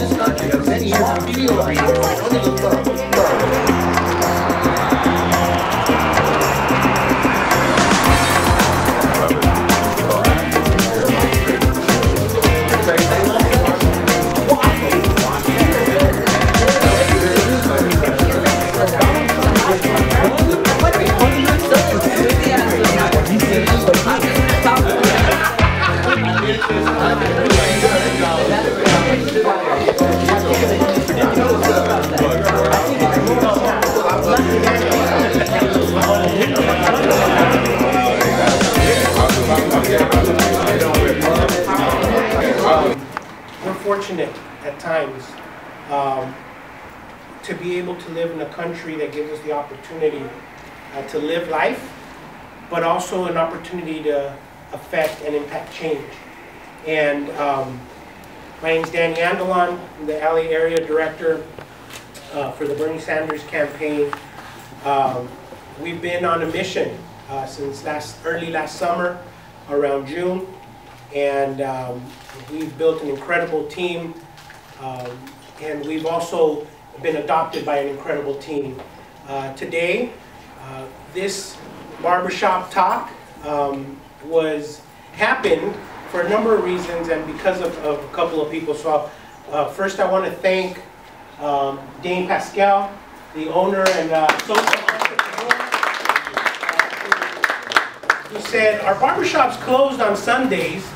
this country of many years of feel like don't even look. We're fortunate at times to be able to live in a country that gives us the opportunity to live life, but also an opportunity to affect and impact change. And my name is Danny Andalon. I'm the LA Area Director for the Bernie Sanders campaign. We've been on a mission since early last summer, around June, and we've built an incredible team, and we've also been adopted by an incredible team. Today, this Barbershop Talk happened for a number of reasons and because of a couple of people. So first I want to thank Dane Pascal, the owner and social entrepreneur, who said, our barbershop's closed on Sundays,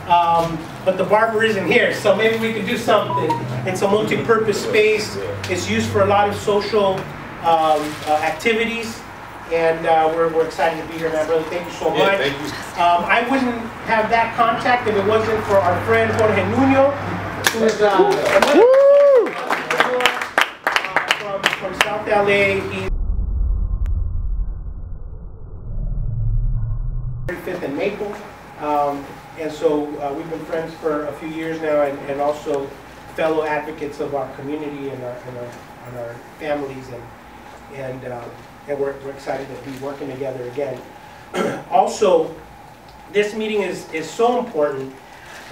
but the barber isn't here, so maybe we could do something. It's a multi-purpose space. It's used for a lot of social activities, and we're excited to be here, man, brother. Thank you so much. Yeah, thank you. I wouldn't have that contact if it wasn't for our friend Jorge Nuno, who's from South LA. He's 35th and Maple. And so we've been friends for a few years now, and also fellow advocates of our community and our families, and we're excited to be working together again. Also, this meeting is so important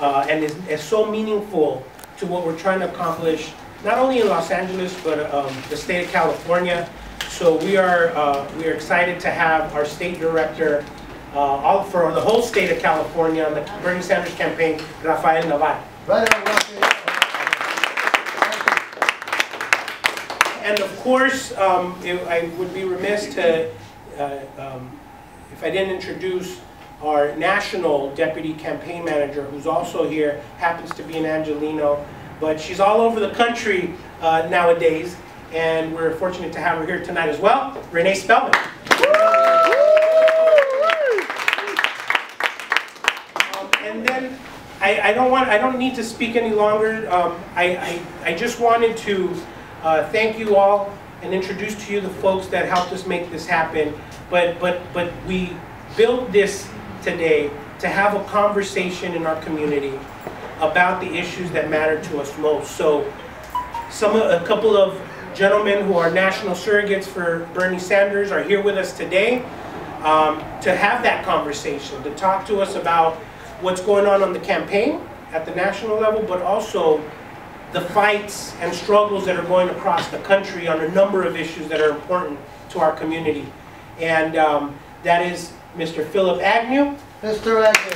and is so meaningful to what we're trying to accomplish, not only in Los Angeles, but the state of California. So we are excited to have our state director for the whole state of California on the Bernie Sanders campaign, Rafael Navarro. And of course, I would be remiss if I didn't introduce our national deputy campaign manager, who's also here, happens to be an Angelino, but she's all over the country nowadays, and we're fortunate to have her here tonight as well, Renee Spellman. And then I don't need to speak any longer. I just wanted to thank you all and introduce to you the folks that helped us make this happen. But we built this today to have a conversation in our community about the issues that matter to us most. So a couple of gentlemen who are national surrogates for Bernie Sanders are here with us today to have that conversation, to talk to us about what's going on the campaign at the national level, but also the fights and struggles that are going across the country on a number of issues that are important to our community. And that is Mr. Philip Agnew. Mr. Agnew.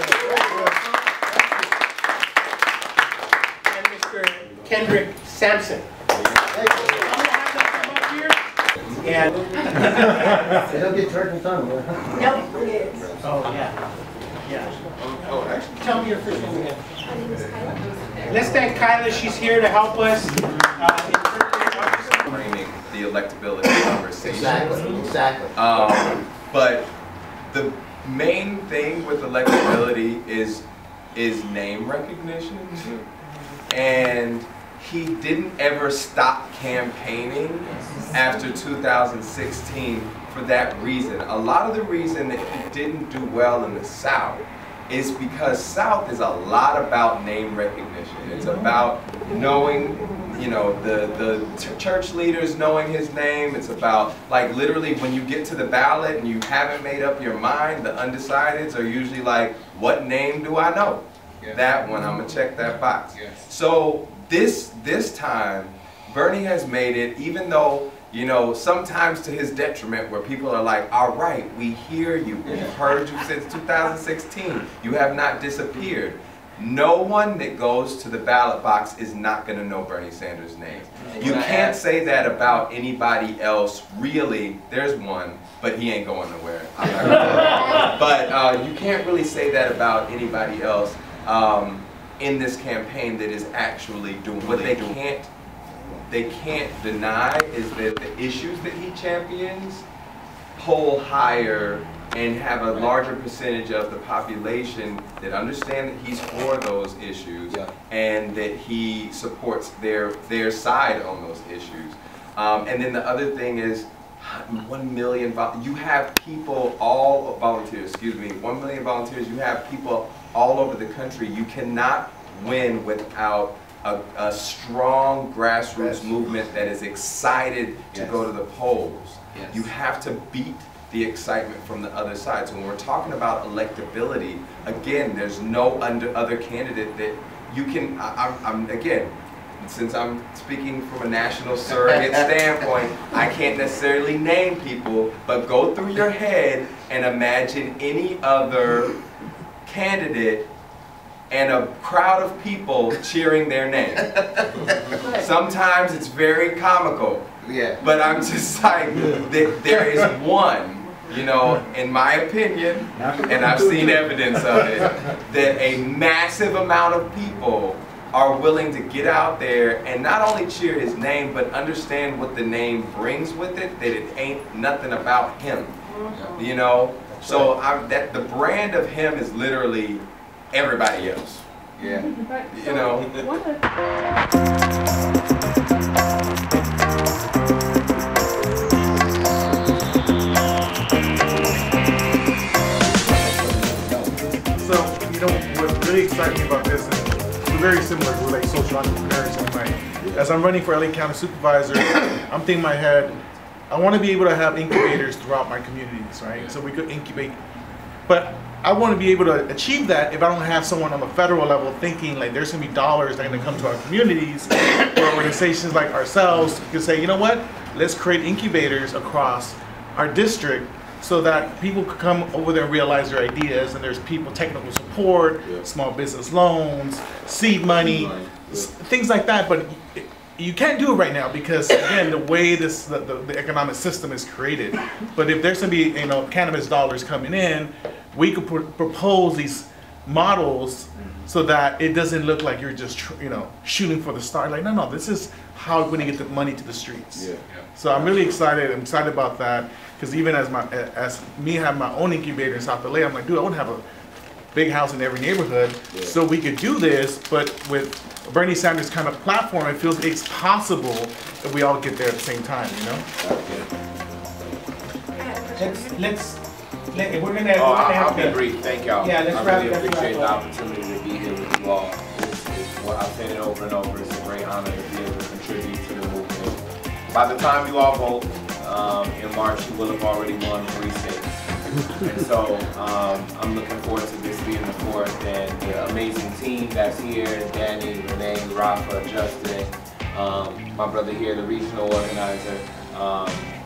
And Mr. Kendrick Sampson. And they don't get charged in time, right? Nope. Oh, yeah. Yeah. Oh, actually. Tell me your first name again. Let's thank Kyla. She's here to help us. Framing the electability conversation. Exactly. But the main thing with electability is name recognition, and he didn't ever stop campaigning after 2016 for that reason. A lot of the reason that he didn't do well in the South is because South is a lot about name recognition. It's about knowing, you know, the church leaders knowing his name. It's about, like, literally when you get to the ballot and you haven't made up your mind, the undecideds are usually like, what name do I know? Yeah. That one, I'm gonna check that box. Yes. So this time, Bernie has made it, even though, you know, sometimes to his detriment, where people are like, all right, we hear you, we've heard you since 2016, you have not disappeared. No one that goes to the ballot box is not going to know Bernie Sanders' name. You can't say that about anybody else, really. There's one, but he ain't going nowhere. I'm not gonna but you can't really say that about anybody else in this campaign that is actually doing what they can't deny is that the issues that he champions poll higher and have a larger percentage of the population that understand that he's for those issues and that he supports their side on those issues. And then the other thing is 1 million, you have people, all volunteers, excuse me, 1 million volunteers, you have people all over the country. You cannot win without a strong grassroots movement that is excited to go to the polls. You have to beat the excitement from the other side. So when we're talking about electability, again, there's no other candidate that you can, again, since I'm speaking from a national surrogate standpoint, I can't necessarily name people, but go through your head and imagine any other candidate and a crowd of people cheering their name. Sometimes it's very comical, but I'm just like, there is one, you know, in my opinion, and I've seen evidence of it, that a massive amount of people are willing to get out there and not only cheer his name, but understand what the name brings with it, that it ain't nothing about him, you know? So that the brand of him is literally everybody else. You know? So, you know, what really excites me about this is we're very similar to like social entrepreneurs. And like, as I'm running for LA County Supervisor, I'm thinking in my head, I want to be able to have incubators throughout my communities, right? So we could incubate, but I want to be able to achieve that if I don't have someone on the federal level thinking like there's going to be dollars that are going to come to our communities, or organizations like ourselves can say, you know what, let's create incubators across our district so that people could come over there and realize their ideas, and there's people, technical support, small business loans, seed money, things like that. But you can't do it right now because, again, the way the economic system is created. But if there's going to be, you know, cannabis dollars coming in, we could propose these models so that it doesn't look like you're just, you know, shooting for the star. Like, no, this is how we're going to get the money to the streets. So I'm really excited. I'm excited about that because even as me having my own incubator in South LA, I'm like, dude, I want to have a big house in every neighborhood. So we could do this, but with Bernie Sanders kind of platform, it feels it's possible if we all get there at the same time, you know? We're gonna I'll be brief. Thank y'all. Yeah, I really appreciate the opportunity to be here with you all. I've said it over and over. It's a great honor to be able to contribute to the movement. By the time you all vote in March, you will have already won 3 states. And so I'm looking forward to this being the 4th, and the amazing team that's here: Danny, Renee, Rafa, Justin, my brother here, the regional organizer,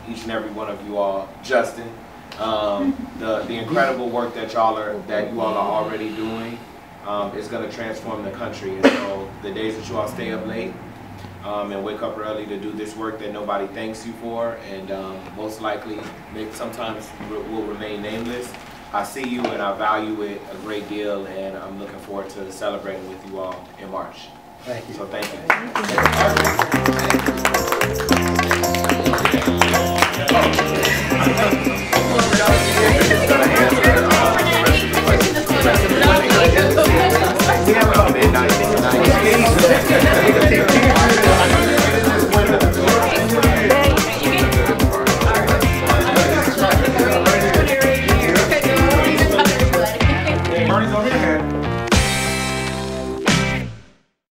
each and every one of you all, Justin. The incredible work that you all are already doing is going to transform the country. And so the days that you all stay up late and wake up early to do this work that nobody thanks you for, and most likely sometimes will remain nameless, I see you and I value it a great deal, and I'm looking forward to celebrating with you all in March. Thank you. So thank you.